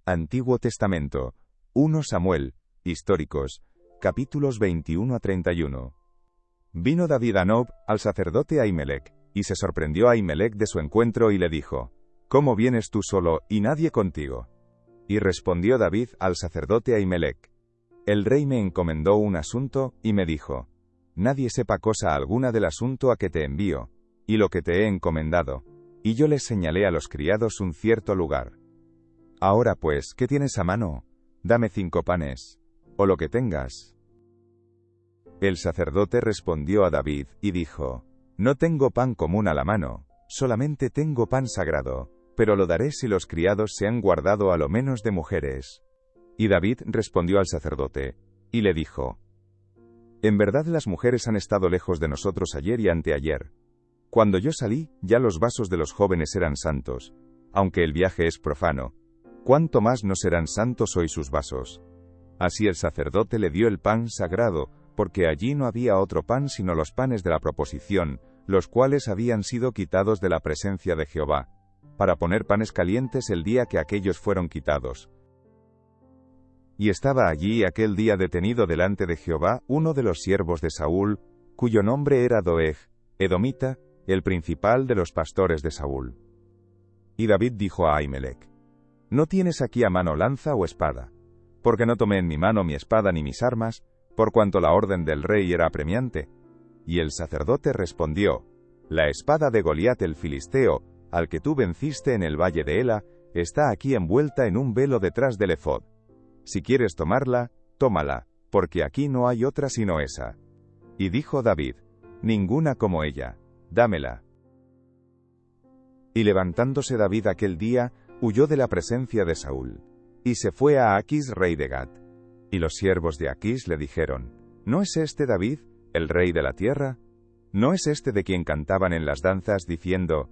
Antiguo Testamento, 1 Samuel, históricos, capítulos 21 a 31. Vino David a Nob, al sacerdote Ahimelech, y se sorprendió Ahimelech de su encuentro y le dijo: ¿Cómo vienes tú solo, y nadie contigo? Y respondió David al sacerdote Ahimelech: El rey me encomendó un asunto, y me dijo: Nadie sepa cosa alguna del asunto a que te envío, y lo que te he encomendado. Y yo les señalé a los criados un cierto lugar. Ahora pues, ¿qué tienes a mano? Dame 5 panes, o lo que tengas. El sacerdote respondió a David, y dijo: No tengo pan común a la mano, solamente tengo pan sagrado, pero lo daré si los criados se han guardado a lo menos de mujeres. Y David respondió al sacerdote, y le dijo: En verdad las mujeres han estado lejos de nosotros ayer y anteayer. Cuando yo salí, ya los vasos de los jóvenes eran santos. Aunque el viaje es profano, ¿cuánto más no serán santos hoy sus vasos? Así el sacerdote le dio el pan sagrado, porque allí no había otro pan sino los panes de la proposición, los cuales habían sido quitados de la presencia de Jehová, para poner panes calientes el día que aquellos fueron quitados. Y estaba allí aquel día detenido delante de Jehová uno de los siervos de Saúl, cuyo nombre era Doeg, edomita, el principal de los pastores de Saúl. Y David dijo a Ahimelech: ¿No tienes aquí a mano lanza o espada? Porque no tomé en mi mano mi espada ni mis armas, por cuanto la orden del rey era apremiante. Y el sacerdote respondió: La espada de Goliat el filisteo, al que tú venciste en el valle de Ela, está aquí envuelta en un velo detrás del efod. Si quieres tomarla, tómala, porque aquí no hay otra sino esa. Y dijo David: Ninguna como ella, dámela. Y levantándose David aquel día, huyó de la presencia de Saúl, y se fue a Aquis rey de Gat. Y los siervos de Aquis le dijeron: ¿No es este David, el rey de la tierra? ¿No es este de quien cantaban en las danzas, diciendo: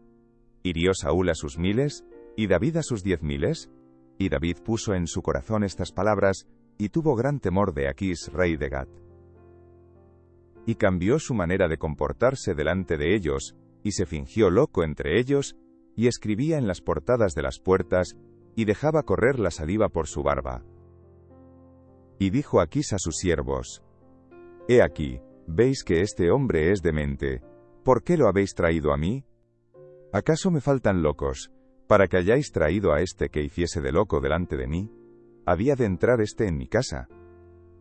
¿Hirió Saúl a sus 1000, y David a sus 10.000? Y David puso en su corazón estas palabras, y tuvo gran temor de Aquis rey de Gat. Y cambió su manera de comportarse delante de ellos, y se fingió loco entre ellos, y escribía en las portadas de las puertas, y dejaba correr la saliva por su barba. Y dijo Aquis a sus siervos: He aquí, veis que este hombre es demente, ¿por qué lo habéis traído a mí? ¿Acaso me faltan locos, para que hayáis traído a este que hiciese de loco delante de mí? Había de entrar este en mi casa.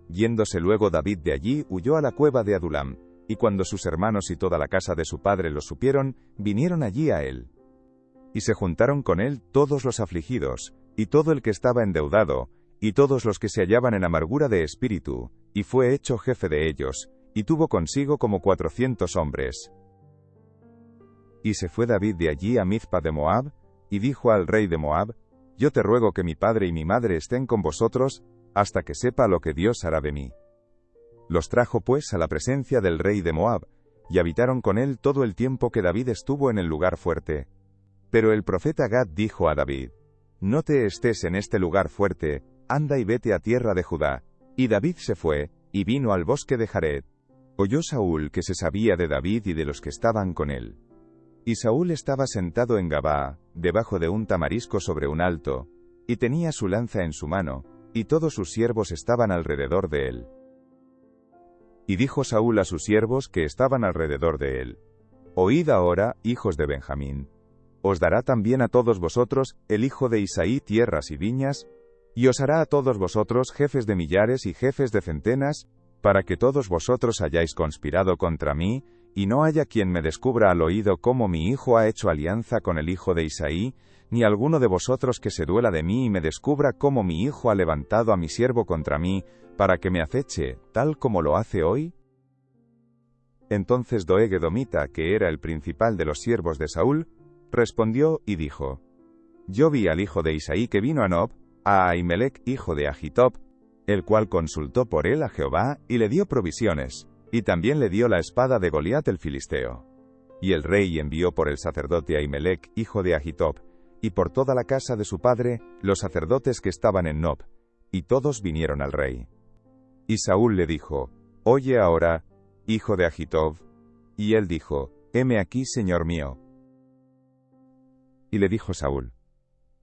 Yéndose luego David de allí, huyó a la cueva de Adulam, y cuando sus hermanos y toda la casa de su padre lo supieron, vinieron allí a él. Y se juntaron con él todos los afligidos, y todo el que estaba endeudado, y todos los que se hallaban en amargura de espíritu, y fue hecho jefe de ellos, y tuvo consigo como 400 hombres. Y se fue David de allí a Mizpa de Moab, y dijo al rey de Moab: Yo te ruego que mi padre y mi madre estén con vosotros, hasta que sepa lo que Dios hará de mí. Los trajo pues a la presencia del rey de Moab, y habitaron con él todo el tiempo que David estuvo en el lugar fuerte. Pero el profeta Gad dijo a David: No te estés en este lugar fuerte, anda y vete a tierra de Judá. Y David se fue, y vino al bosque de Jared. Oyó Saúl que se sabía de David y de los que estaban con él. Y Saúl estaba sentado en Gabaa, debajo de un tamarisco sobre un alto, y tenía su lanza en su mano, y todos sus siervos estaban alrededor de él. Y dijo Saúl a sus siervos que estaban alrededor de él: Oíd ahora, hijos de Benjamín. Os dará también a todos vosotros, el hijo de Isaí, tierras y viñas, y os hará a todos vosotros jefes de millares y jefes de centenas, para que todos vosotros hayáis conspirado contra mí, y no haya quien me descubra al oído cómo mi hijo ha hecho alianza con el hijo de Isaí, ni alguno de vosotros que se duela de mí y me descubra cómo mi hijo ha levantado a mi siervo contra mí, para que me aceche, tal como lo hace hoy. Entonces Doeg edomita, que era el principal de los siervos de Saúl, respondió y dijo: Yo vi al hijo de Isaí que vino a Nob, a Ahimelech hijo de Ahitob, el cual consultó por él a Jehová, y le dio provisiones, y también le dio la espada de Goliat el filisteo. Y el rey envió por el sacerdote Ahimelech hijo de Ahitob, y por toda la casa de su padre, los sacerdotes que estaban en Nob, y todos vinieron al rey. Y Saúl le dijo: Oye ahora, hijo de Ahitob. Y él dijo: Heme aquí, señor mío. Y le dijo Saúl: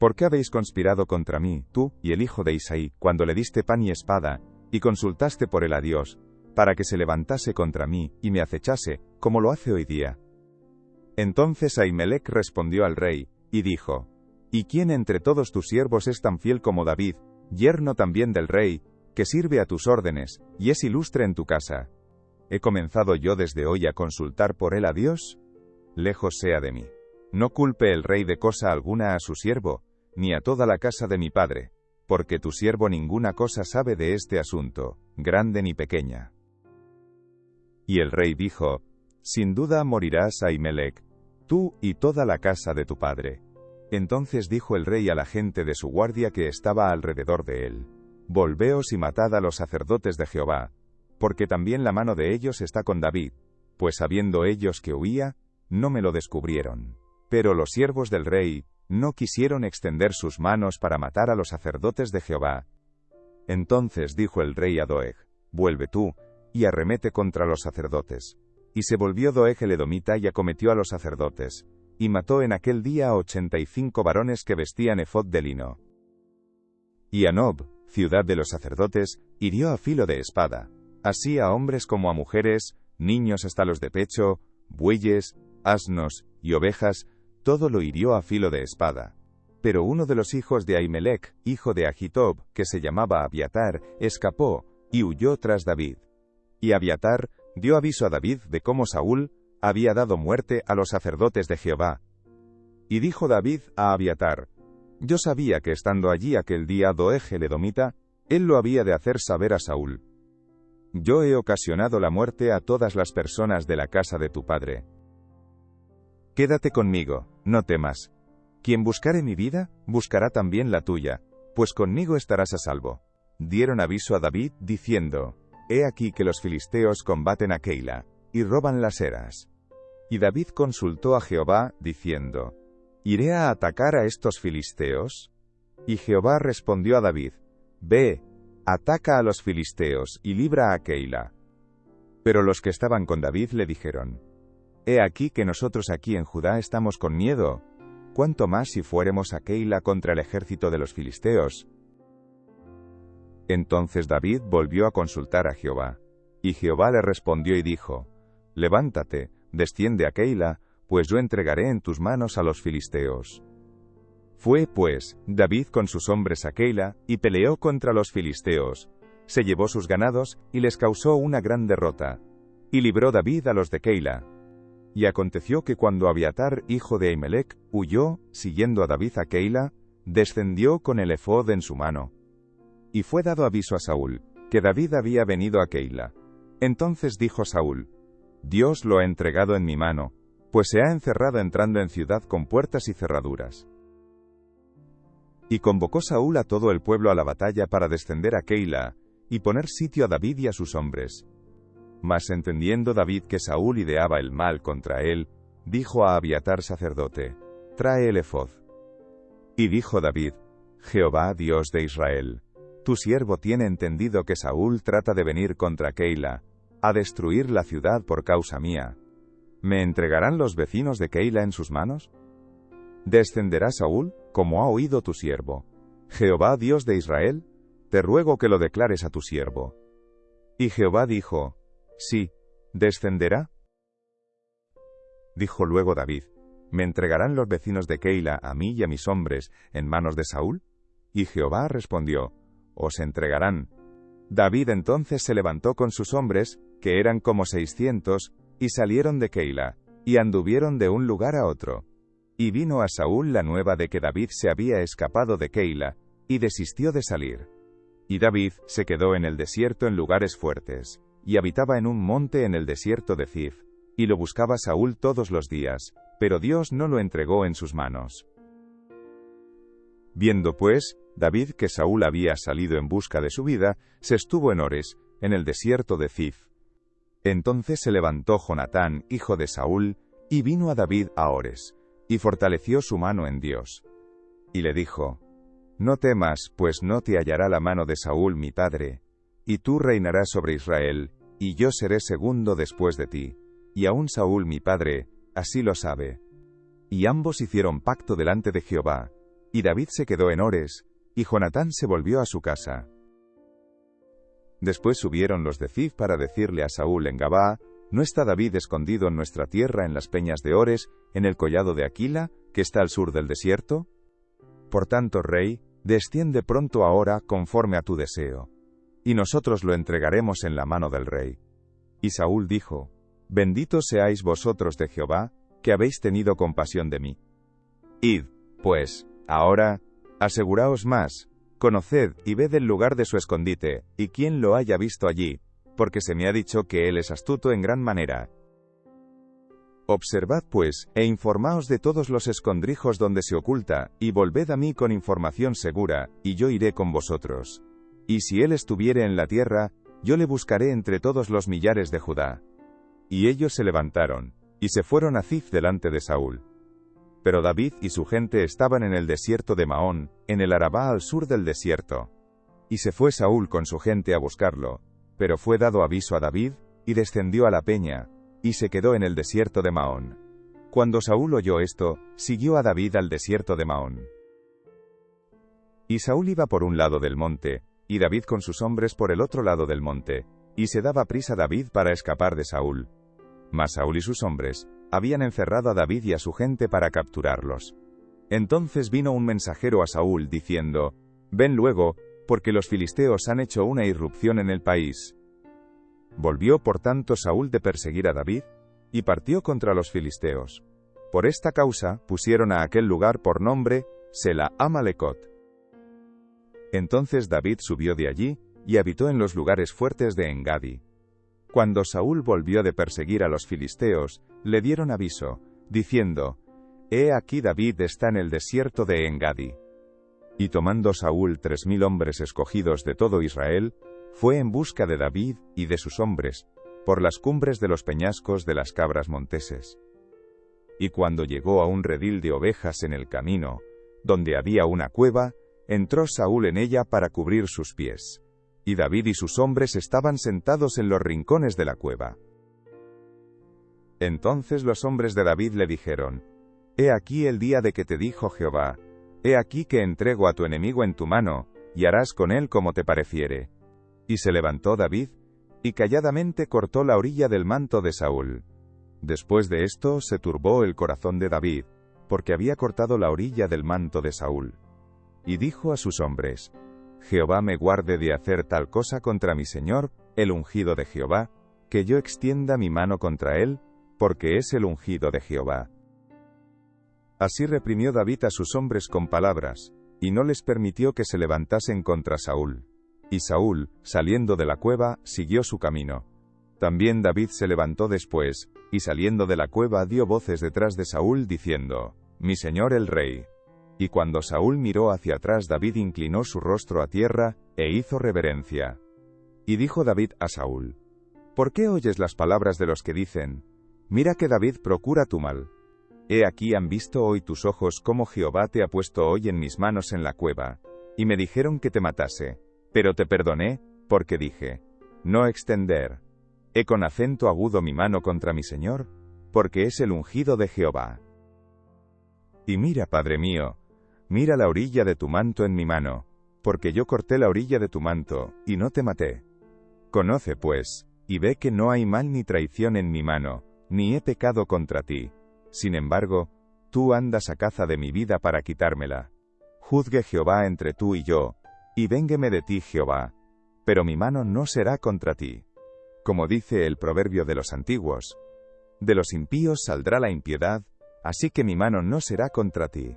¿Por qué habéis conspirado contra mí, tú y el hijo de Isaí, cuando le diste pan y espada, y consultaste por él a Dios, para que se levantase contra mí y me acechase, como lo hace hoy día? Entonces Ahimelech respondió al rey, y dijo: ¿Y quién entre todos tus siervos es tan fiel como David, yerno también del rey, que sirve a tus órdenes, y es ilustre en tu casa? ¿He comenzado yo desde hoy a consultar por él a Dios? Lejos sea de mí. No culpe el rey de cosa alguna a su siervo, ni a toda la casa de mi padre, porque tu siervo ninguna cosa sabe de este asunto, grande ni pequeña. Y el rey dijo: Sin duda morirás, Ahimelech, tú y toda la casa de tu padre. Entonces dijo el rey a la gente de su guardia que estaba alrededor de él: Volveos y matad a los sacerdotes de Jehová, porque también la mano de ellos está con David, pues sabiendo ellos que huía, no me lo descubrieron. Pero los siervos del rey no quisieron extender sus manos para matar a los sacerdotes de Jehová. Entonces dijo el rey a Doeg: Vuelve tú, y arremete contra los sacerdotes. Y se volvió Doeg el edomita y acometió a los sacerdotes, y mató en aquel día a 85 varones que vestían efod de lino. Y a Nob, ciudad de los sacerdotes, hirió a filo de espada, así a hombres como a mujeres, niños hasta los de pecho, bueyes, asnos y ovejas, todo lo hirió a filo de espada. Pero uno de los hijos de Ahimelech, hijo de Ahitob, que se llamaba Abiatar, escapó, y huyó tras David. Y Abiatar dio aviso a David de cómo Saúl había dado muerte a los sacerdotes de Jehová. Y dijo David a Abiatar: Yo sabía que estando allí aquel día Doeg el edomita, él lo había de hacer saber a Saúl. Yo he ocasionado la muerte a todas las personas de la casa de tu padre. Quédate conmigo, no temas. Quien buscare mi vida, buscará también la tuya, pues conmigo estarás a salvo. Dieron aviso a David, diciendo: He aquí que los filisteos combaten a Keila, y roban las eras. Y David consultó a Jehová, diciendo: ¿Iré a atacar a estos filisteos? Y Jehová respondió a David: Ve, ataca a los filisteos, y libra a Keila. Pero los que estaban con David le dijeron: He aquí que nosotros aquí en Judá estamos con miedo, cuánto más si fuéremos a Keila contra el ejército de los filisteos. Entonces David volvió a consultar a Jehová, y Jehová le respondió y dijo: Levántate, desciende a Keila, pues yo entregaré en tus manos a los filisteos. Fue, pues, David con sus hombres a Keila, y peleó contra los filisteos, se llevó sus ganados, y les causó una gran derrota, y libró David a los de Keila. Y aconteció que cuando Abiatar, hijo de Ahimelech, huyó, siguiendo a David a Keila, descendió con el efod en su mano. Y fue dado aviso a Saúl, que David había venido a Keila. Entonces dijo Saúl: Dios lo ha entregado en mi mano, pues se ha encerrado entrando en ciudad con puertas y cerraduras. Y convocó Saúl a todo el pueblo a la batalla para descender a Keila, y poner sitio a David y a sus hombres. Mas entendiendo David que Saúl ideaba el mal contra él, dijo a Abiatar sacerdote: Trae el efod. Y dijo David: Jehová Dios de Israel, tu siervo tiene entendido que Saúl trata de venir contra Keila, a destruir la ciudad por causa mía. ¿Me entregarán los vecinos de Keila en sus manos? ¿Descenderá Saúl, como ha oído tu siervo? Jehová Dios de Israel, te ruego que lo declares a tu siervo. Y Jehová dijo: Sí, descenderá. Dijo luego David: ¿Me entregarán los vecinos de Keila a mí y a mis hombres en manos de Saúl? Y Jehová respondió: Os entregarán. David entonces se levantó con sus hombres, que eran como 600, y salieron de Keila, y anduvieron de un lugar a otro. Y vino a Saúl la nueva de que David se había escapado de Keila, y desistió de salir. Y David se quedó en el desierto en lugares fuertes, y habitaba en un monte en el desierto de Zif, y lo buscaba Saúl todos los días, pero Dios no lo entregó en sus manos. Viendo pues David que Saúl había salido en busca de su vida, se estuvo en Ores, en el desierto de Zif. Entonces se levantó Jonatán, hijo de Saúl, y vino a David a Ores, y fortaleció su mano en Dios. Y le dijo: No temas, pues no te hallará la mano de Saúl mi padre, y tú reinarás sobre Israel, y yo seré segundo después de ti, y aun Saúl mi padre, así lo sabe. Y ambos hicieron pacto delante de Jehová, y David se quedó en Ores, y Jonatán se volvió a su casa. Después subieron los de Zif para decirle a Saúl en Gabaa: ¿No está David escondido en nuestra tierra en las peñas de Ores, en el collado de Aquila, que está al sur del desierto? Por tanto, rey, desciende pronto ahora conforme a tu deseo, y nosotros lo entregaremos en la mano del rey. Y Saúl dijo: Benditos seáis vosotros de Jehová, que habéis tenido compasión de mí. Id, pues, ahora, aseguraos más, conoced y ved el lugar de su escondite, y quién lo haya visto allí, porque se me ha dicho que él es astuto en gran manera. Observad pues, e informaos de todos los escondrijos donde se oculta, y volved a mí con información segura, y yo iré con vosotros. Y si él estuviere en la tierra, yo le buscaré entre todos los millares de Judá. Y ellos se levantaron, y se fueron a Zif delante de Saúl. Pero David y su gente estaban en el desierto de Maón, en el Arabá al sur del desierto. Y se fue Saúl con su gente a buscarlo, pero fue dado aviso a David, y descendió a la peña, y se quedó en el desierto de Maón. Cuando Saúl oyó esto, siguió a David al desierto de Maón. Y Saúl iba por un lado del monte, y David con sus hombres por el otro lado del monte, y se daba prisa David para escapar de Saúl. Mas Saúl y sus hombres habían encerrado a David y a su gente para capturarlos. Entonces vino un mensajero a Saúl diciendo: Ven luego, porque los filisteos han hecho una irrupción en el país. Volvió por tanto Saúl de perseguir a David, y partió contra los filisteos. Por esta causa pusieron a aquel lugar por nombre Sela Amalecot. Entonces David subió de allí, y habitó en los lugares fuertes de Engadi. Cuando Saúl volvió de perseguir a los filisteos, le dieron aviso, diciendo: He aquí David está en el desierto de Engadi. Y tomando Saúl 3000 hombres escogidos de todo Israel, fue en busca de David y de sus hombres, por las cumbres de los peñascos de las cabras monteses. Y cuando llegó a un redil de ovejas en el camino, donde había una cueva, entró Saúl en ella para cubrir sus pies. Y David y sus hombres estaban sentados en los rincones de la cueva. Entonces los hombres de David le dijeron: He aquí el día de que te dijo Jehová: He aquí que entrego a tu enemigo en tu mano, y harás con él como te pareciere. Y se levantó David, y calladamente cortó la orilla del manto de Saúl. Después de esto se turbó el corazón de David, porque había cortado la orilla del manto de Saúl. Y dijo a sus hombres: Jehová me guarde de hacer tal cosa contra mi señor, el ungido de Jehová, que yo extienda mi mano contra él, porque es el ungido de Jehová. Así reprimió David a sus hombres con palabras, y no les permitió que se levantasen contra Saúl. Y Saúl, saliendo de la cueva, siguió su camino. También David se levantó después, y saliendo de la cueva dio voces detrás de Saúl diciendo: Mi señor el rey. Y cuando Saúl miró hacia atrás, David inclinó su rostro a tierra, e hizo reverencia. Y dijo David a Saúl: ¿Por qué oyes las palabras de los que dicen: Mira que David procura tu mal? He aquí han visto hoy tus ojos cómo Jehová te ha puesto hoy en mis manos en la cueva, y me dijeron que te matase, pero te perdoné, porque dije: No extender. He con acento agudo mi mano contra mi señor, porque es el ungido de Jehová. Y mira, Padre mío, mira la orilla de tu manto en mi mano, porque yo corté la orilla de tu manto, y no te maté. Conoce pues, y ve que no hay mal ni traición en mi mano, ni he pecado contra ti. Sin embargo, tú andas a caza de mi vida para quitármela. Juzgue Jehová entre tú y yo, y véngueme de ti Jehová, pero mi mano no será contra ti. Como dice el proverbio de los antiguos: de los impíos saldrá la impiedad, así que mi mano no será contra ti.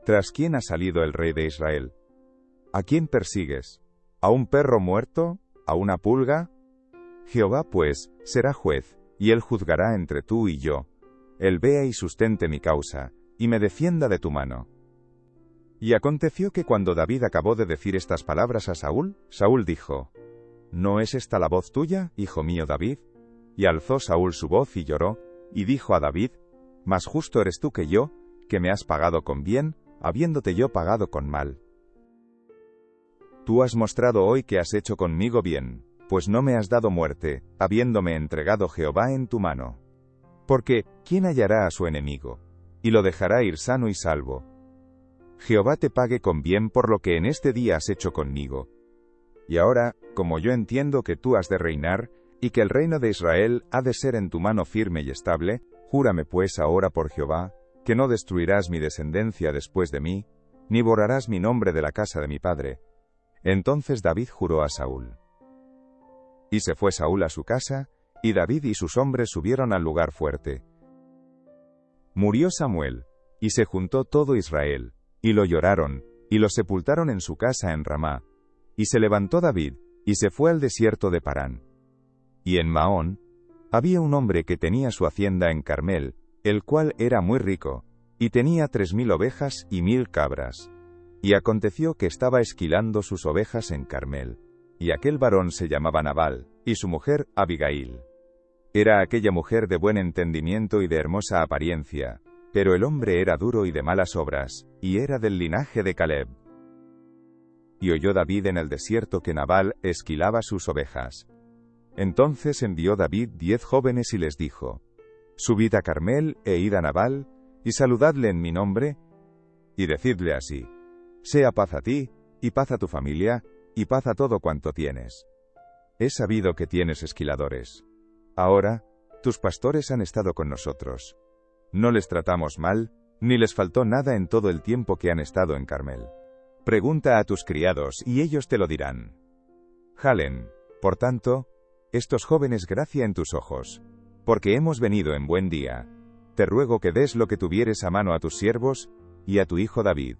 ¿Tras quién ha salido el rey de Israel? ¿A quién persigues? ¿A un perro muerto? ¿A una pulga? Jehová, pues, será juez, y él juzgará entre tú y yo. Él vea y sustente mi causa, y me defienda de tu mano. Y aconteció que cuando David acabó de decir estas palabras a Saúl, Saúl dijo: ¿No es esta la voz tuya, hijo mío David? Y alzó Saúl su voz y lloró, y dijo a David: Más justo eres tú que yo, que me has pagado con bien, habiéndote yo pagado con mal. Tú has mostrado hoy que has hecho conmigo bien, pues no me has dado muerte, habiéndome entregado Jehová en tu mano. Porque, ¿quién hallará a su enemigo? Y lo dejará ir sano y salvo, Jehová te pague con bien por lo que en este día has hecho conmigo. Y ahora, como yo entiendo que tú has de reinar, y que el reino de Israel ha de ser en tu mano firme y estable, júrame pues ahora por Jehová, que no destruirás mi descendencia después de mí, ni borrarás mi nombre de la casa de mi padre. Entonces David juró a Saúl. Y se fue Saúl a su casa, y David y sus hombres subieron al lugar fuerte. Murió Samuel, y se juntó todo Israel, y lo lloraron, y lo sepultaron en su casa en Ramá. Y se levantó David, y se fue al desierto de Parán. Y en Maón, había un hombre que tenía su hacienda en Carmel, el cual era muy rico, y tenía 3000 ovejas y 1000 cabras. Y aconteció que estaba esquilando sus ovejas en Carmel. Y aquel varón se llamaba Nabal, y su mujer Abigail. Era aquella mujer de buen entendimiento y de hermosa apariencia, pero el hombre era duro y de malas obras, y era del linaje de Caleb. Y oyó David en el desierto que Nabal esquilaba sus ovejas. Entonces envió David 10 jóvenes y les dijo: Subid a Carmel e id a Nabal, y saludadle en mi nombre, y decidle así: Sea paz a ti, y paz a tu familia, y paz a todo cuanto tienes. He sabido que tienes esquiladores. Ahora, tus pastores han estado con nosotros. No les tratamos mal, ni les faltó nada en todo el tiempo que han estado en Carmel. Pregunta a tus criados, y ellos te lo dirán. Jalen, por tanto, estos jóvenes gracia en tus ojos, porque hemos venido en buen día. Te ruego que des lo que tuvieres a mano a tus siervos, y a tu hijo David.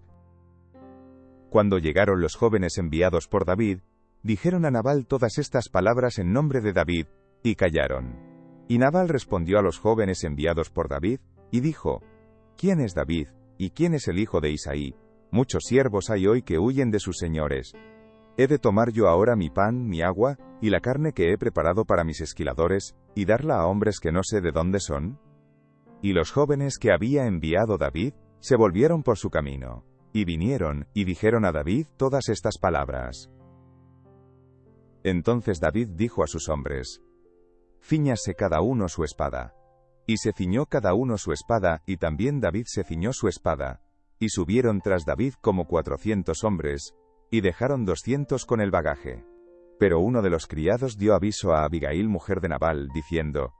Cuando llegaron los jóvenes enviados por David, dijeron a Nabal todas estas palabras en nombre de David, y callaron. Y Nabal respondió a los jóvenes enviados por David, y dijo: ¿Quién es David, y quién es el hijo de Isaí? Muchos siervos hay hoy que huyen de sus señores. ¿He de tomar yo ahora mi pan, mi agua, y la carne que he preparado para mis esquiladores, y darla a hombres que no sé de dónde son? Y los jóvenes que había enviado David, se volvieron por su camino, y vinieron, y dijeron a David todas estas palabras. Entonces David dijo a sus hombres: Cíñase cada uno su espada. Y se ciñó cada uno su espada, y también David se ciñó su espada. Y subieron tras David como 400 hombres, y dejaron 200 con el bagaje. Pero uno de los criados dio aviso a Abigail, mujer de Nabal, diciendo: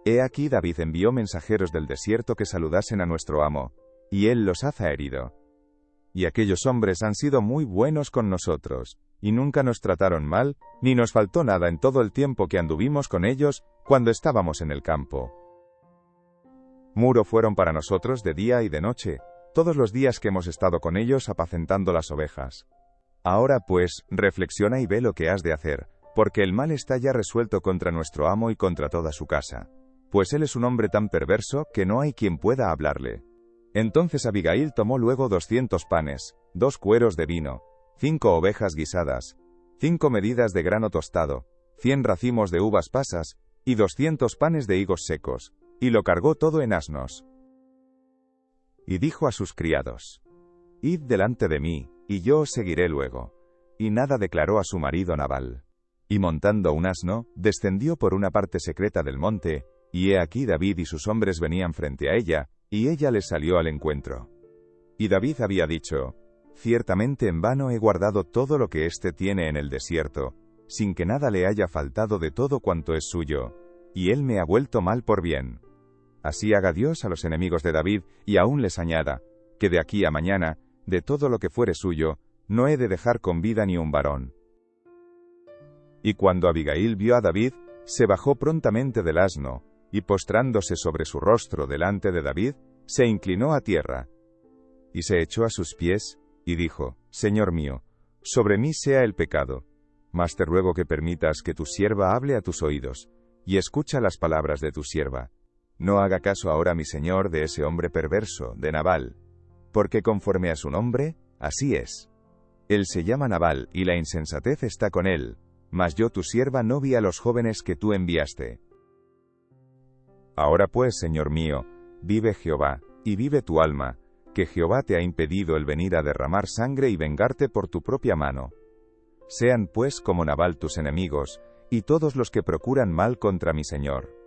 He aquí David envió mensajeros del desierto que saludasen a nuestro amo, y él los ha herido. Y aquellos hombres han sido muy buenos con nosotros, y nunca nos trataron mal, ni nos faltó nada en todo el tiempo que anduvimos con ellos, cuando estábamos en el campo. Muro fueron para nosotros de día y de noche, todos los días que hemos estado con ellos apacentando las ovejas. Ahora pues, reflexiona y ve lo que has de hacer, porque el mal está ya resuelto contra nuestro amo y contra toda su casa, pues él es un hombre tan perverso que no hay quien pueda hablarle. Entonces Abigail tomó luego 200 panes, 2 cueros de vino, 5 ovejas guisadas, 5 medidas de grano tostado, 100 racimos de uvas pasas, y 200 panes de higos secos, y lo cargó todo en asnos. Y dijo a sus criados: Id delante de mí, y yo os seguiré luego. Y nada declaró a su marido Nabal. Y montando un asno, descendió por una parte secreta del monte, y he aquí David y sus hombres venían frente a ella, y ella les salió al encuentro. Y David había dicho: Ciertamente en vano he guardado todo lo que éste tiene en el desierto, sin que nada le haya faltado de todo cuanto es suyo, y él me ha vuelto mal por bien. Así haga Dios a los enemigos de David, y aún les añada, que de aquí a mañana, de todo lo que fuere suyo, no he de dejar con vida ni un varón. Y cuando Abigail vio a David, se bajó prontamente del asno, y postrándose sobre su rostro delante de David, se inclinó a tierra, y se echó a sus pies, y dijo: Señor mío, sobre mí sea el pecado, mas te ruego que permitas que tu sierva hable a tus oídos, y escucha las palabras de tu sierva. No haga caso ahora mi señor de ese hombre perverso, de Nabal, porque conforme a su nombre, así es. Él se llama Nabal, y la insensatez está con él, mas yo tu sierva no vi a los jóvenes que tú enviaste. Ahora pues, señor mío, vive Jehová, y vive tu alma, que Jehová te ha impedido el venir a derramar sangre y vengarte por tu propia mano. Sean pues como Nabal tus enemigos, y todos los que procuran mal contra mi señor.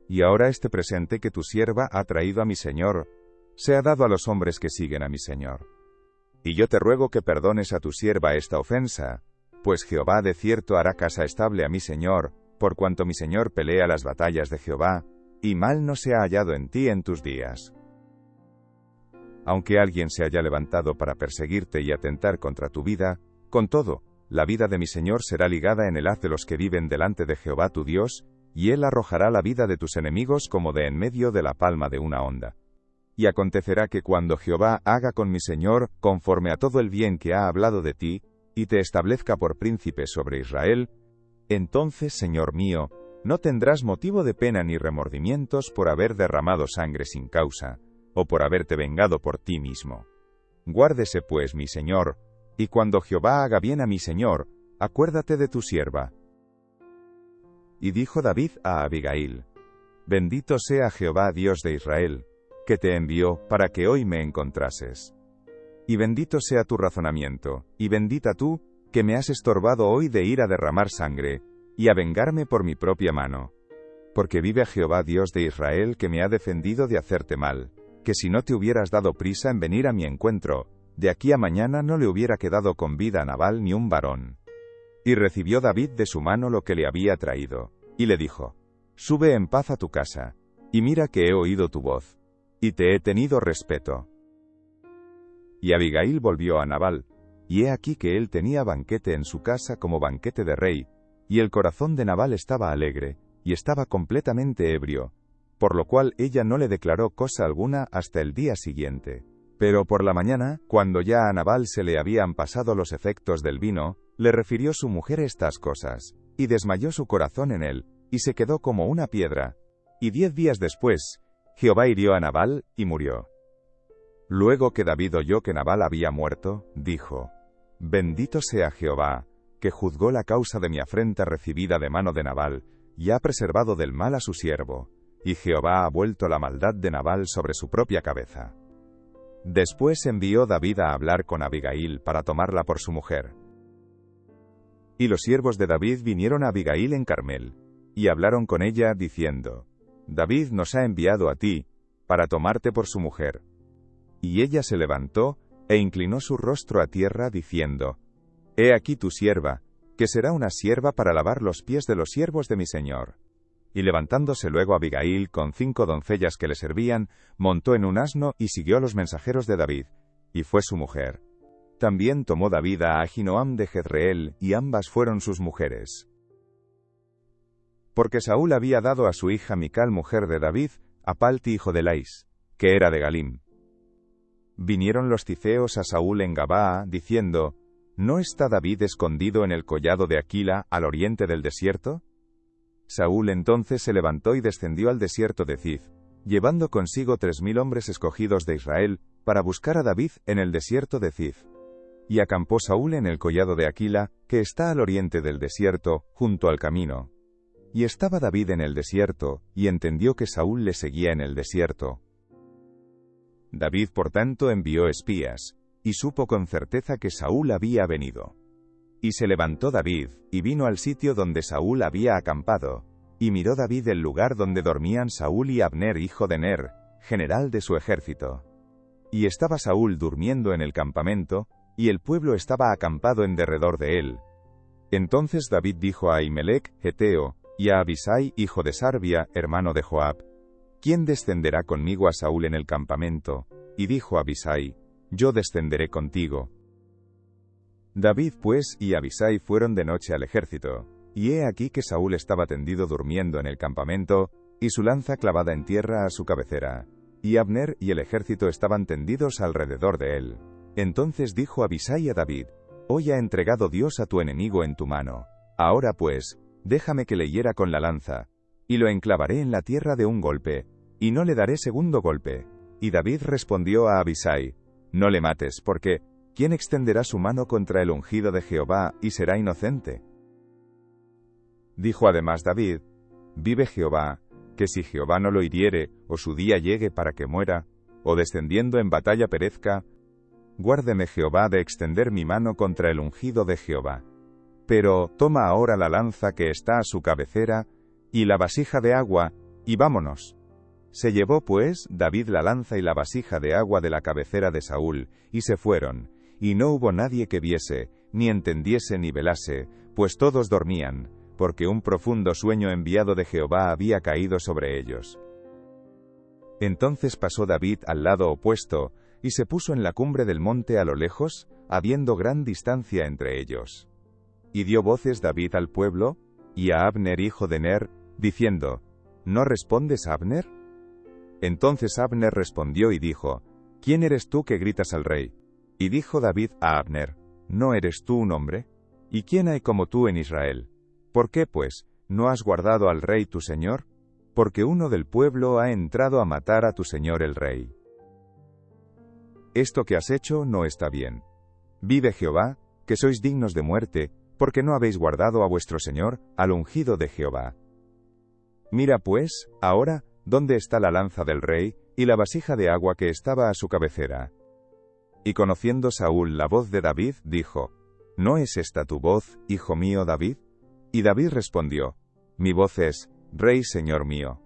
Y ahora este presente que tu sierva ha traído a mi señor, sea dado a los hombres que siguen a mi señor. Y yo te ruego que perdones a tu sierva esta ofensa, pues Jehová de cierto hará casa estable a mi señor, por cuanto mi señor pelea las batallas de Jehová, y mal no se ha hallado en ti en tus días. Aunque alguien se haya levantado para perseguirte y atentar contra tu vida, con todo, la vida de mi señor será ligada en el haz de los que viven delante de Jehová tu Dios, y él arrojará la vida de tus enemigos como de en medio de la palma de una onda. Y acontecerá que cuando Jehová haga con mi señor, conforme a todo el bien que ha hablado de ti, y te establezca por príncipe sobre Israel, entonces, Señor mío, no tendrás motivo de pena ni remordimientos por haber derramado sangre sin causa, o por haberte vengado por ti mismo. Guárdese pues mi señor, y cuando Jehová haga bien a mi señor, acuérdate de tu sierva. Y dijo David a Abigail: Bendito sea Jehová Dios de Israel, que te envió para que hoy me encontrases. Y bendito sea tu razonamiento, y bendita tú, que me has estorbado hoy de ir a derramar sangre, y a vengarme por mi propia mano. Porque vive Jehová Dios de Israel que me ha defendido de hacerte mal, que si no te hubieras dado prisa en venir a mi encuentro, de aquí a mañana no le hubiera quedado con vida a Nabal ni un varón. Y recibió David de su mano lo que le había traído, y le dijo: Sube en paz a tu casa, y mira que he oído tu voz, y te he tenido respeto. Y Abigail volvió a Nabal, y he aquí que él tenía banquete en su casa como banquete de rey, y el corazón de Nabal estaba alegre, y estaba completamente ebrio, por lo cual ella no le declaró cosa alguna hasta el día siguiente. Pero por la mañana, cuando ya a Nabal se le habían pasado los efectos del vino, le refirió su mujer estas cosas, y desmayó su corazón en él, y se quedó como una piedra. Y 10 días después, Jehová hirió a Nabal, y murió. Luego que David oyó que Nabal había muerto, dijo: Bendito sea Jehová, que juzgó la causa de mi afrenta recibida de mano de Nabal, y ha preservado del mal a su siervo, y Jehová ha vuelto la maldad de Nabal sobre su propia cabeza. Después envió David a hablar con Abigail para tomarla por su mujer. Y los siervos de David vinieron a Abigail en Carmel, y hablaron con ella, diciendo: David nos ha enviado a ti, para tomarte por su mujer. Y ella se levantó, e inclinó su rostro a tierra, diciendo: He aquí tu sierva, que será una sierva para lavar los pies de los siervos de mi señor. Y levantándose luego Abigail con 5 doncellas que le servían, montó en un asno y siguió a los mensajeros de David, y fue su mujer. También tomó David a Ahinoam de Jezreel, y ambas fueron sus mujeres. Porque Saúl había dado a su hija Mical, mujer de David, a Palti hijo de Lais, que era de Galim. Vinieron los ciceos a Saúl en Gabaa, diciendo: ¿No está David escondido en el collado de Aquila, al oriente del desierto? Saúl entonces se levantó y descendió al desierto de Zif, llevando consigo 3000 hombres escogidos de Israel, para buscar a David en el desierto de Zif. Y acampó Saúl en el collado de Aquila, que está al oriente del desierto, junto al camino. Y estaba David en el desierto, y entendió que Saúl le seguía en el desierto. David por tanto envió espías, y supo con certeza que Saúl había venido. Y se levantó David, y vino al sitio donde Saúl había acampado, y miró David el lugar donde dormían Saúl y Abner hijo de Ner, general de su ejército. Y estaba Saúl durmiendo en el campamento, y el pueblo estaba acampado en derredor de él. Entonces David dijo a Ahimelech, Geteo, y a Abisai hijo de Sarbia, hermano de Joab: ¿Quién descenderá conmigo a Saúl en el campamento? Y dijo Abisai: Yo descenderé contigo. David pues y Abisai fueron de noche al ejército, y he aquí que Saúl estaba tendido durmiendo en el campamento, y su lanza clavada en tierra a su cabecera, y Abner y el ejército estaban tendidos alrededor de él. Entonces dijo Abisai a David: Hoy ha entregado Dios a tu enemigo en tu mano. Ahora pues, déjame que le hiera con la lanza, y lo enclavaré en la tierra de un golpe, y no le daré segundo golpe. Y David respondió a Abisai: No le mates, porque ¿quién extenderá su mano contra el ungido de Jehová, y será inocente? Dijo además David: Vive Jehová, que si Jehová no lo hiriere, o su día llegue para que muera, o descendiendo en batalla perezca, guárdeme Jehová de extender mi mano contra el ungido de Jehová. Pero toma ahora la lanza que está a su cabecera, y la vasija de agua, y vámonos. Se llevó pues David la lanza y la vasija de agua de la cabecera de Saúl, y se fueron, y no hubo nadie que viese, ni entendiese ni velase, pues todos dormían, porque un profundo sueño enviado de Jehová había caído sobre ellos. Entonces pasó David al lado opuesto, y se puso en la cumbre del monte a lo lejos, habiendo gran distancia entre ellos. Y dio voces David al pueblo, y a Abner hijo de Ner, diciendo, ¿No respondes, Abner? Entonces Abner respondió y dijo, ¿Quién eres tú que gritas al rey? Y dijo David a Abner, ¿No eres tú un hombre? ¿Y quién hay como tú en Israel? ¿Por qué, pues, no has guardado al rey tu señor? Porque uno del pueblo ha entrado a matar a tu señor el rey. Esto que has hecho no está bien. Vive Jehová, que sois dignos de muerte, porque no habéis guardado a vuestro señor, al ungido de Jehová. Mira pues, ahora, dónde está la lanza del rey, y la vasija de agua que estaba a su cabecera. Y conociendo Saúl la voz de David, dijo, ¿No es esta tu voz, hijo mío David? Y David respondió, Mi voz es, Rey señor mío.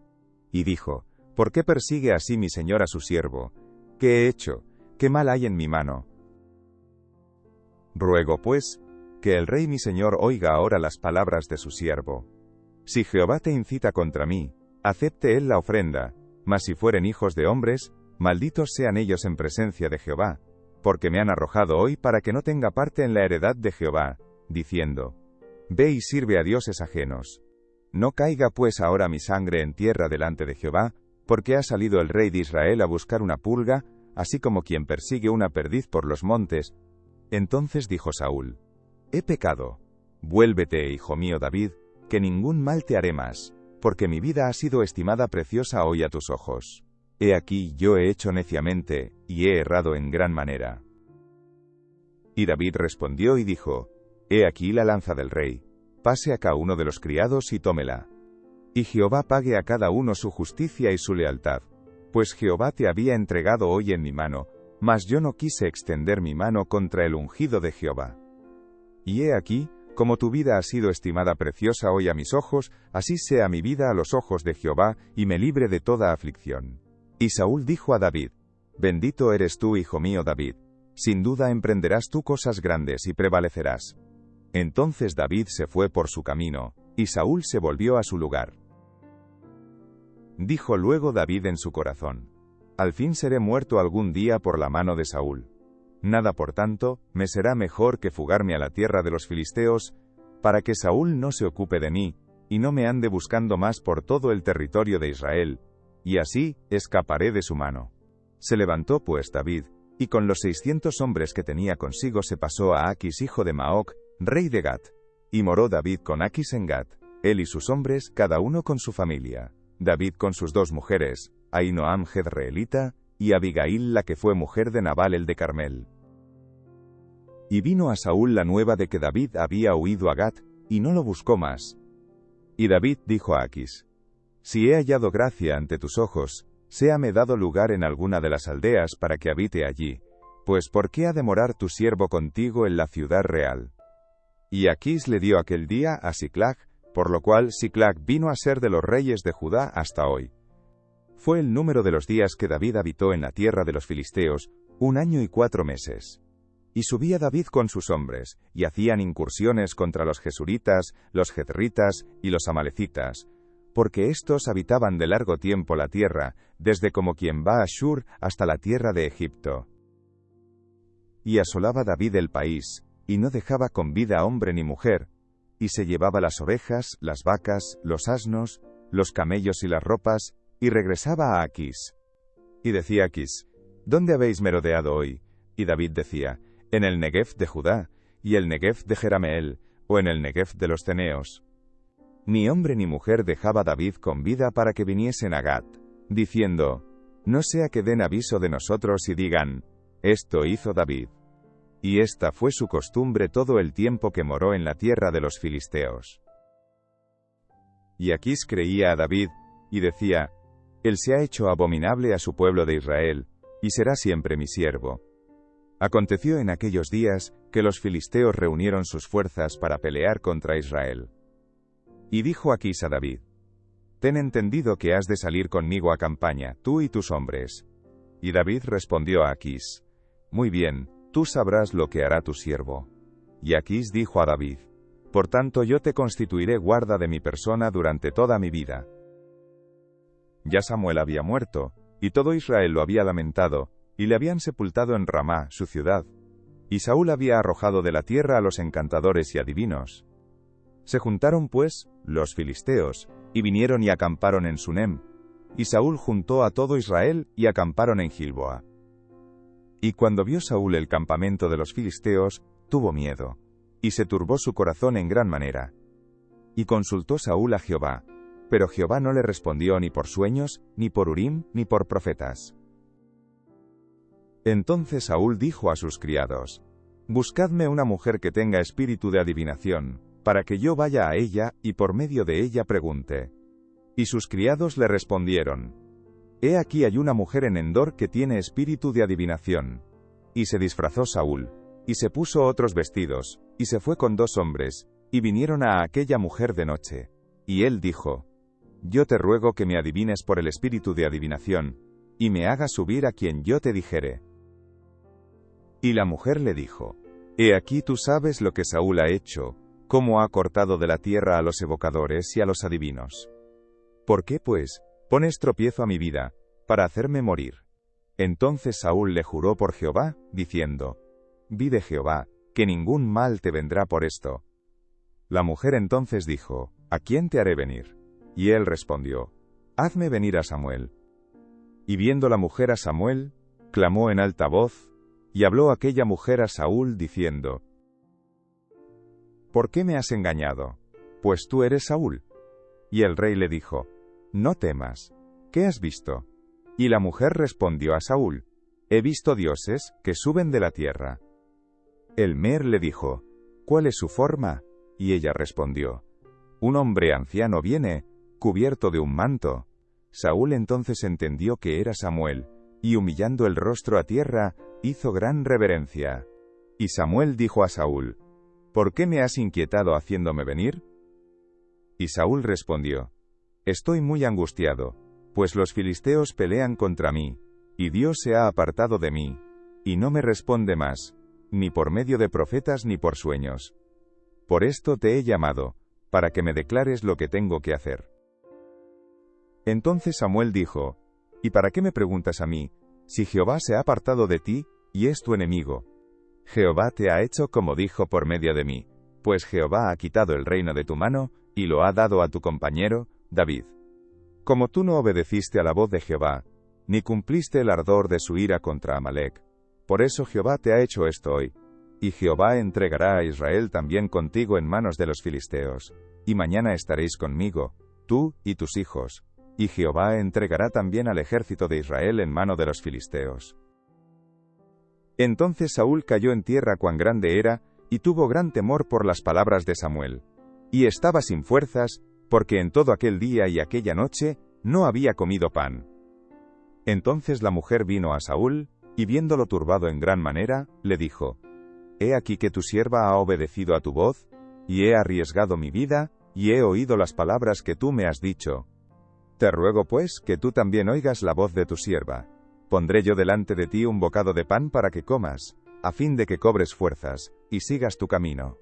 Y dijo, ¿Por qué persigue así mi señor a su siervo? ¿Qué he hecho? ¿Qué mal hay en mi mano? Ruego pues, que el rey mi señor oiga ahora las palabras de su siervo. Si Jehová te incita contra mí, acepte él la ofrenda, mas si fueren hijos de hombres, malditos sean ellos en presencia de Jehová, porque me han arrojado hoy para que no tenga parte en la heredad de Jehová, diciendo, Ve y sirve a dioses ajenos. No caiga pues ahora mi sangre en tierra delante de Jehová, porque ha salido el rey de Israel a buscar una pulga, así como quien persigue una perdiz por los montes. Entonces dijo Saúl, He pecado. Vuélvete, hijo mío David, que ningún mal te haré más, porque mi vida ha sido estimada preciosa hoy a tus ojos. He aquí yo he hecho neciamente, y he errado en gran manera. Y David respondió y dijo, He aquí la lanza del rey. Pase acá uno de los criados y tómela. Y Jehová pague a cada uno su justicia y su lealtad, pues Jehová te había entregado hoy en mi mano, mas yo no quise extender mi mano contra el ungido de Jehová. Y he aquí, como tu vida ha sido estimada preciosa hoy a mis ojos, así sea mi vida a los ojos de Jehová, y me libre de toda aflicción. Y Saúl dijo a David, Bendito eres tú, hijo mío David, sin duda emprenderás tú cosas grandes y prevalecerás. Entonces David se fue por su camino, y Saúl se volvió a su lugar. Dijo luego David en su corazón, Al fin seré muerto algún día por la mano de Saúl. Nada por tanto, me será mejor que fugarme a la tierra de los filisteos, para que Saúl no se ocupe de mí, y no me ande buscando más por todo el territorio de Israel, y así escaparé de su mano. Se levantó pues David, y con los 600 hombres que tenía consigo se pasó a Aquis hijo de Maoc, rey de Gat. Y moró David con Aquis en Gat, él y sus hombres, cada uno con su familia. David con sus 2 mujeres, Ahinoam jezreelita, y Abigail la que fue mujer de Nabal el de Carmel. Y vino a Saúl la nueva de que David había huido a Gat, y no lo buscó más. Y David dijo a Aquis, Si he hallado gracia ante tus ojos, séame dado lugar en alguna de las aldeas para que habite allí, pues ¿por qué ha de morar tu siervo contigo en la ciudad real? Y Aquis le dio aquel día a Siclag, por lo cual Siclag vino a ser de los reyes de Judá hasta hoy. Fue el número de los días que David habitó en la tierra de los filisteos, 1 año y 4 meses. Y subía David con sus hombres, y hacían incursiones contra los gesuritas, los jethritas y los amalecitas, porque éstos habitaban de largo tiempo la tierra, desde como quien va a Shur hasta la tierra de Egipto. Y asolaba David el país, y no dejaba con vida hombre ni mujer, y se llevaba las ovejas, las vacas, los asnos, los camellos y las ropas, y regresaba a Aquis. Y decía Aquis, ¿Dónde habéis merodeado hoy? Y David decía, En el Negev de Judá, y el Negev de Jerameel, o en el Negev de los ceneos. Ni hombre ni mujer dejaba David con vida para que viniesen a Gat, diciendo, No sea que den aviso de nosotros y digan, Esto hizo David. Y esta fue su costumbre todo el tiempo que moró en la tierra de los filisteos. Y Aquis creía a David, y decía, Él se ha hecho abominable a su pueblo de Israel, y será siempre mi siervo. Aconteció en aquellos días, que los filisteos reunieron sus fuerzas para pelear contra Israel. Y dijo Aquis a David, Ten entendido que has de salir conmigo a campaña, tú y tus hombres. Y David respondió a Aquis, Muy bien, tú sabrás lo que hará tu siervo. Y Aquís dijo a David: por tanto yo te constituiré guarda de mi persona durante toda mi vida. Ya Samuel había muerto, y todo Israel lo había lamentado, y le habían sepultado en Ramá, su ciudad. Y Saúl había arrojado de la tierra a los encantadores y adivinos. Se juntaron, pues, los filisteos, y vinieron y acamparon en Sunem. Y Saúl juntó a todo Israel, y acamparon en Gilboa. Y cuando vio Saúl el campamento de los filisteos, tuvo miedo, y se turbó su corazón en gran manera. Y consultó Saúl a Jehová, pero Jehová no le respondió ni por sueños, ni por Urim, ni por profetas. Entonces Saúl dijo a sus criados: buscadme una mujer que tenga espíritu de adivinación, para que yo vaya a ella, y por medio de ella pregunte. Y sus criados le respondieron: he aquí hay una mujer en Endor que tiene espíritu de adivinación. Y se disfrazó Saúl, y se puso otros vestidos, y se fue con 2 hombres, y vinieron a aquella mujer de noche. Y él dijo: yo te ruego que me adivines por el espíritu de adivinación, y me hagas subir a quien yo te dijere. Y la mujer le dijo: he aquí tú sabes lo que Saúl ha hecho, cómo ha cortado de la tierra a los evocadores y a los adivinos. ¿Por qué, pues, pones tropiezo a mi vida, para hacerme morir? Entonces Saúl le juró por Jehová, diciendo: vive Jehová, que ningún mal te vendrá por esto. La mujer entonces dijo: ¿a quién te haré venir? Y él respondió: hazme venir a Samuel. Y viendo la mujer a Samuel, clamó en alta voz, y habló aquella mujer a Saúl diciendo: ¿por qué me has engañado? Pues tú eres Saúl. Y el rey le dijo: no temas. ¿Qué has visto? Y la mujer respondió a Saúl: he visto dioses que suben de la tierra. El Mer le dijo: ¿cuál es su forma? Y ella respondió: un hombre anciano viene, cubierto de un manto. Saúl entonces entendió que era Samuel, y humillando el rostro a tierra, hizo gran reverencia. Y Samuel dijo a Saúl: ¿por qué me has inquietado haciéndome venir? Y Saúl respondió: estoy muy angustiado, pues los filisteos pelean contra mí, y Dios se ha apartado de mí, y no me responde más, ni por medio de profetas ni por sueños. Por esto te he llamado, para que me declares lo que tengo que hacer. Entonces Samuel dijo: ¿y para qué me preguntas a mí, si Jehová se ha apartado de ti, y es tu enemigo? Jehová te ha hecho como dijo por medio de mí, pues Jehová ha quitado el reino de tu mano, y lo ha dado a tu compañero, David. Como tú no obedeciste a la voz de Jehová, ni cumpliste el ardor de su ira contra Amalec, por eso Jehová te ha hecho esto hoy. Y Jehová entregará a Israel también contigo en manos de los filisteos, y mañana estaréis conmigo, tú y tus hijos, y Jehová entregará también al ejército de Israel en mano de los filisteos. Entonces Saúl cayó en tierra cuán grande era, y tuvo gran temor por las palabras de Samuel. Y estaba sin fuerzas, porque en todo aquel día y aquella noche no había comido pan. Entonces la mujer vino a Saúl, y viéndolo turbado en gran manera, le dijo: he aquí que tu sierva ha obedecido a tu voz, y he arriesgado mi vida, y he oído las palabras que tú me has dicho. Te ruego pues que tú también oigas la voz de tu sierva. Pondré yo delante de ti un bocado de pan para que comas, a fin de que cobres fuerzas, y sigas tu camino.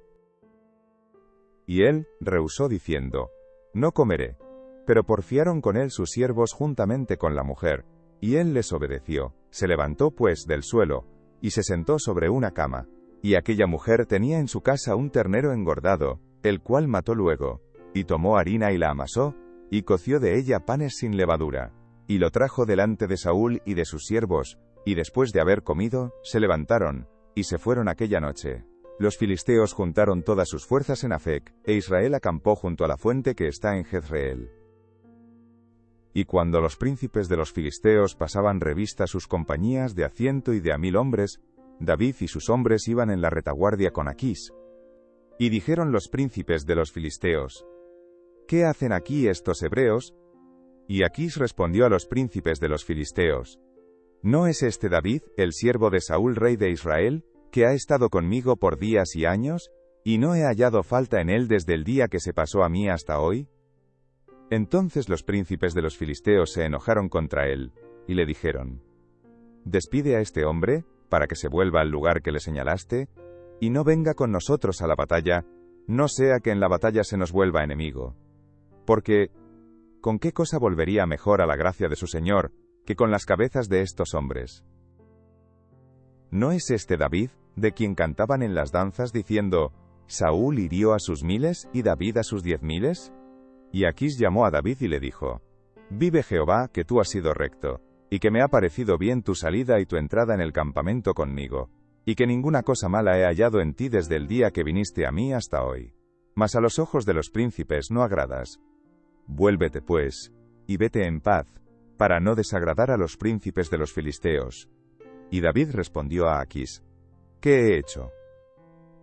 Y él rehusó diciendo: no comeré. Pero porfiaron con él sus siervos juntamente con la mujer, y él les obedeció. Se levantó pues del suelo, y se sentó sobre una cama. Y aquella mujer tenía en su casa un ternero engordado, el cual mató luego, y tomó harina y la amasó, y coció de ella panes sin levadura, y lo trajo delante de Saúl y de sus siervos, y después de haber comido, se levantaron, y se fueron aquella noche. Los filisteos juntaron todas sus fuerzas en Afec, e Israel acampó junto a la fuente que está en Jezreel. Y cuando los príncipes de los filisteos pasaban revista a sus compañías de a 100 y de a 1000 hombres, David y sus hombres iban en la retaguardia con Aquís. Y dijeron los príncipes de los filisteos: ¿qué hacen aquí estos hebreos? Y Aquís respondió a los príncipes de los filisteos: ¿no es este David, el siervo de Saúl rey de Israel, que ha estado conmigo por días y años, y no he hallado falta en él desde el día que se pasó a mí hasta hoy? Entonces los príncipes de los filisteos se enojaron contra él, y le dijeron: despide a este hombre, para que se vuelva al lugar que le señalaste, y no venga con nosotros a la batalla, no sea que en la batalla se nos vuelva enemigo. Porque, ¿con qué cosa volvería mejor a la gracia de su Señor, que con las cabezas de estos hombres? ¿No es este David, de quien cantaban en las danzas diciendo, Saúl hirió a sus 1000 y David a sus 10.000? Y Aquís llamó a David y le dijo, Vive Jehová, que tú has sido recto, y que me ha parecido bien tu salida y tu entrada en el campamento conmigo, y que ninguna cosa mala he hallado en ti desde el día que viniste a mí hasta hoy. Mas a los ojos de los príncipes no agradas. Vuélvete pues, y vete en paz, para no desagradar a los príncipes de los filisteos. Y David respondió a Aquís, ¿qué he hecho?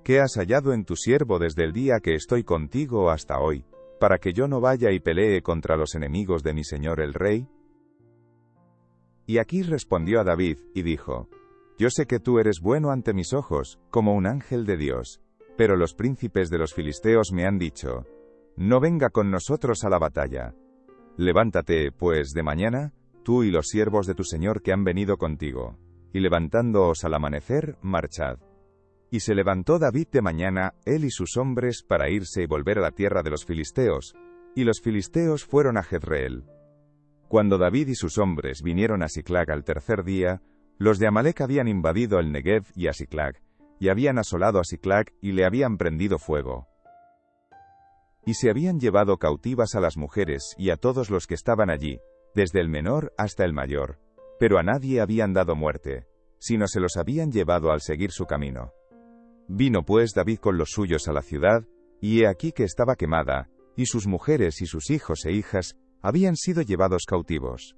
¿Qué has hallado en tu siervo desde el día que estoy contigo hasta hoy, para que yo no vaya y pelee contra los enemigos de mi señor el rey? Y Aquís respondió a David, y dijo, Yo sé que tú eres bueno ante mis ojos, como un ángel de Dios, pero los príncipes de los filisteos me han dicho, No venga con nosotros a la batalla. Levántate, pues, de mañana, tú y los siervos de tu señor que han venido contigo, y levantándoos al amanecer, marchad. Y se levantó David de mañana, él y sus hombres, para irse y volver a la tierra de los filisteos, y los filisteos fueron a Jezreel. Cuando David y sus hombres vinieron a Siclag al tercer día, los de Amalec habían invadido el Negev y a Siclag, y habían asolado a Siclag y le habían prendido fuego. Y se habían llevado cautivas a las mujeres y a todos los que estaban allí, desde el menor hasta el mayor, pero a nadie habían dado muerte, sino se los habían llevado al seguir su camino. Vino pues David con los suyos a la ciudad, y he aquí que estaba quemada, y sus mujeres y sus hijos e hijas habían sido llevados cautivos.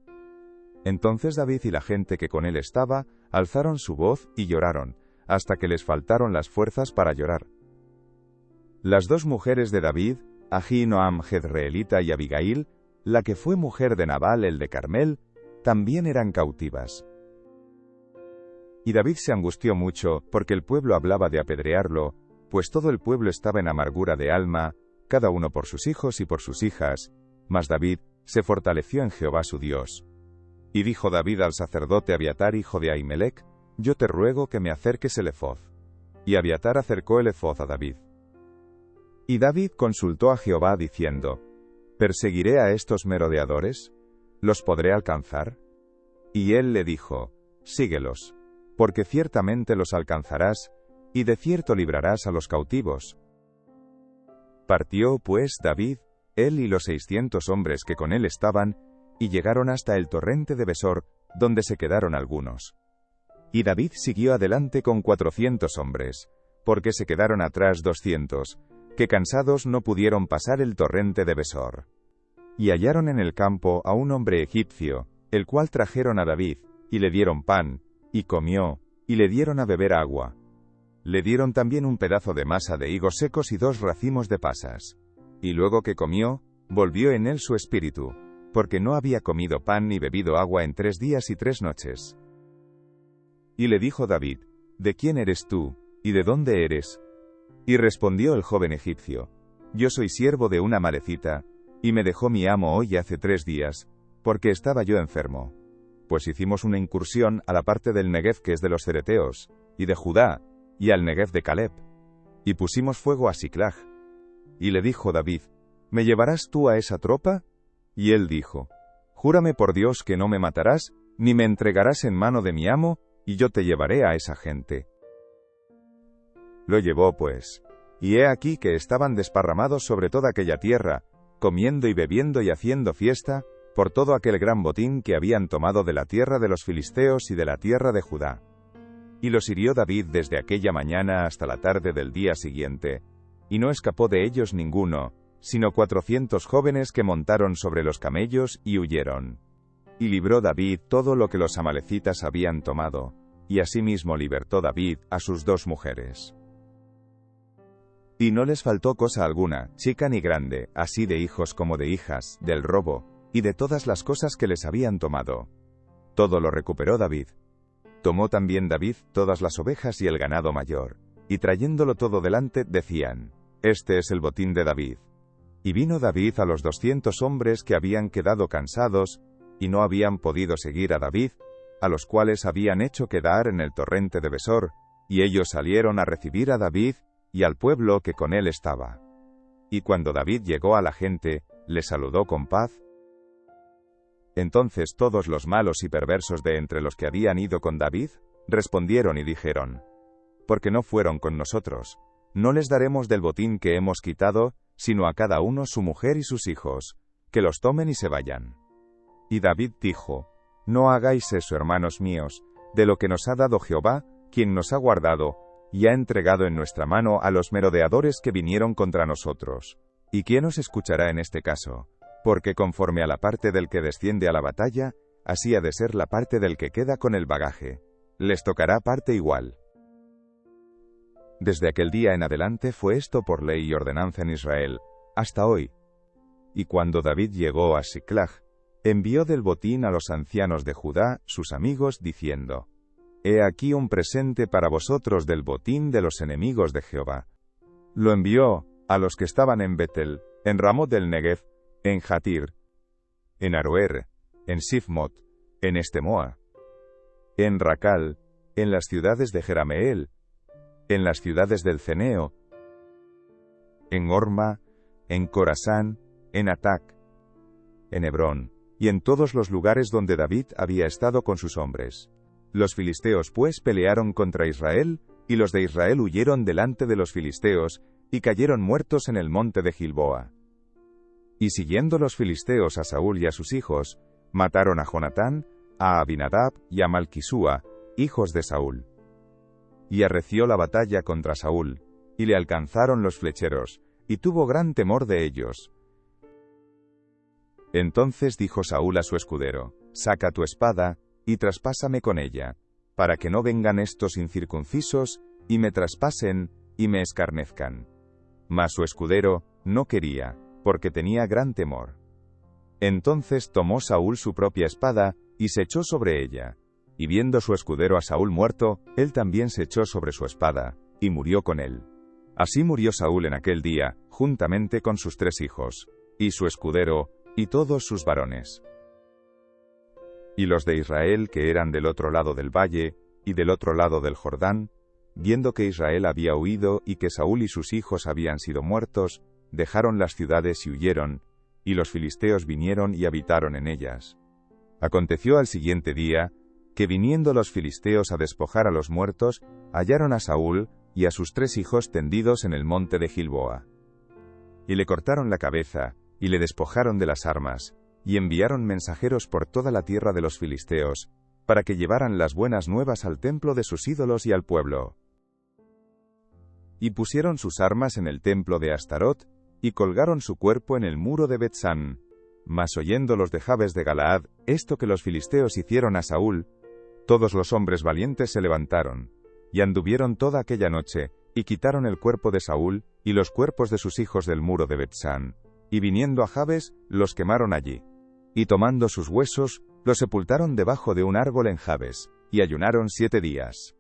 Entonces David y la gente que con él estaba, alzaron su voz y lloraron, hasta que les faltaron las fuerzas para llorar. Las dos mujeres de David, Ahinoam Jezreelita y Abigail, la que fue mujer de Nabal el de Carmel, también eran cautivas. Y David se angustió mucho, porque el pueblo hablaba de apedrearlo, pues todo el pueblo estaba en amargura de alma, cada uno por sus hijos y por sus hijas, mas David se fortaleció en Jehová su Dios. Y dijo David al sacerdote Abiatar hijo de Ahimelech, Yo te ruego que me acerques el ephod. Y Abiatar acercó el ephod a David. Y David consultó a Jehová diciendo, ¿Perseguiré a estos merodeadores? ¿Los podré alcanzar? Y él le dijo, Síguelos, porque ciertamente los alcanzarás, y de cierto librarás a los cautivos. Partió pues David, él y los 600 hombres que con él estaban, y llegaron hasta el torrente de Besor, donde se quedaron algunos. Y David siguió adelante con 400 hombres, porque se quedaron atrás 200, que cansados no pudieron pasar el torrente de Besor. Y hallaron en el campo a un hombre egipcio, el cual trajeron a David, y le dieron pan, y comió, y le dieron a beber agua. Le dieron también un pedazo de masa de higos secos y 2 racimos de pasas. Y luego que comió, volvió en él su espíritu, porque no había comido pan ni bebido agua en 3 días y 3 noches. Y le dijo David, ¿De quién eres tú, y de dónde eres? Y respondió el joven egipcio, Yo soy siervo de una amalecita, y me dejó mi amo hoy hace 3 días, porque estaba yo enfermo. Pues hicimos una incursión a la parte del Negev que es de los cereteos, y de Judá, y al Negev de Caleb, y pusimos fuego a Siclag. Y le dijo David, ¿Me llevarás tú a esa tropa? Y él dijo, Júrame por Dios que no me matarás, ni me entregarás en mano de mi amo, y yo te llevaré a esa gente. Lo llevó pues, y he aquí que estaban desparramados sobre toda aquella tierra, comiendo y bebiendo y haciendo fiesta, por todo aquel gran botín que habían tomado de la tierra de los filisteos y de la tierra de Judá. Y los hirió David desde aquella mañana hasta la tarde del día siguiente, y no escapó de ellos ninguno, sino 400 jóvenes que montaron sobre los camellos y huyeron. Y libró David todo lo que los amalecitas habían tomado, y asimismo libertó David a sus 2 mujeres. Y no les faltó cosa alguna, chica ni grande, así de hijos como de hijas, del robo, y de todas las cosas que les habían tomado. Todo lo recuperó David. Tomó también David todas las ovejas y el ganado mayor, y trayéndolo todo delante, decían, Este es el botín de David. Y vino David a los 200 hombres que habían quedado cansados, y no habían podido seguir a David, a los cuales habían hecho quedar en el torrente de Besor, y ellos salieron a recibir a David y al pueblo que con él estaba. Y cuando David llegó a la gente, le saludó con paz. Entonces todos los malos y perversos de entre los que habían ido con David, respondieron y dijeron: porque no fueron con nosotros, no les daremos del botín que hemos quitado, sino a cada uno su mujer y sus hijos, que los tomen y se vayan. Y David dijo: no hagáis eso, hermanos míos, de lo que nos ha dado Jehová, quien nos ha guardado, y ha entregado en nuestra mano a los merodeadores que vinieron contra nosotros. ¿Y quién os escuchará en este caso? Porque conforme a la parte del que desciende a la batalla, así ha de ser la parte del que queda con el bagaje. Les tocará parte igual. Desde aquel día en adelante fue esto por ley y ordenanza en Israel, hasta hoy. Y cuando David llegó a Siclag, envió del botín a los ancianos de Judá, sus amigos, diciendo: he aquí un presente para vosotros del botín de los enemigos de Jehová. Lo envió a los que estaban en Betel, en Ramot del Negev, en Jatir, en Aroer, en Sifmot, en Estemoa, en Racal, en las ciudades de Jerameel, en las ciudades del Ceneo, en Horma, en Corasán, en Atac, en Hebrón, y en todos los lugares donde David había estado con sus hombres. Los filisteos pues pelearon contra Israel, y los de Israel huyeron delante de los filisteos, y cayeron muertos en el monte de Gilboa. Y siguiendo los filisteos a Saúl y a sus hijos, mataron a Jonatán, a Abinadab y a Malquisúa, hijos de Saúl. Y arreció la batalla contra Saúl, y le alcanzaron los flecheros, y tuvo gran temor de ellos. Entonces dijo Saúl a su escudero: saca tu espada, y traspásame con ella, para que no vengan estos incircuncisos, y me traspasen, y me escarnezcan. Mas su escudero no quería, porque tenía gran temor. Entonces tomó Saúl su propia espada, y se echó sobre ella. Y viendo su escudero a Saúl muerto, él también se echó sobre su espada, y murió con él. Así murió Saúl en aquel día, juntamente con sus 3 hijos, y su escudero, y todos sus varones. Y los de Israel que eran del otro lado del valle, y del otro lado del Jordán, viendo que Israel había huido y que Saúl y sus hijos habían sido muertos, dejaron las ciudades y huyeron, y los filisteos vinieron y habitaron en ellas. Aconteció al siguiente día, que viniendo los filisteos a despojar a los muertos, hallaron a Saúl y a sus 3 hijos tendidos en el monte de Gilboa. Y le cortaron la cabeza, y le despojaron de las armas, y enviaron mensajeros por toda la tierra de los filisteos, para que llevaran las buenas nuevas al templo de sus ídolos y al pueblo. Y pusieron sus armas en el templo de Astarot, y colgaron su cuerpo en el muro de Bet-san. Mas oyendo los de Jabes de Galaad esto que los filisteos hicieron a Saúl, todos los hombres valientes se levantaron, y anduvieron toda aquella noche, y quitaron el cuerpo de Saúl, y los cuerpos de sus hijos del muro de Bet-san, y viniendo a Jabes, los quemaron allí. Y tomando sus huesos, los sepultaron debajo de un árbol en Jabes, y ayunaron 7 días.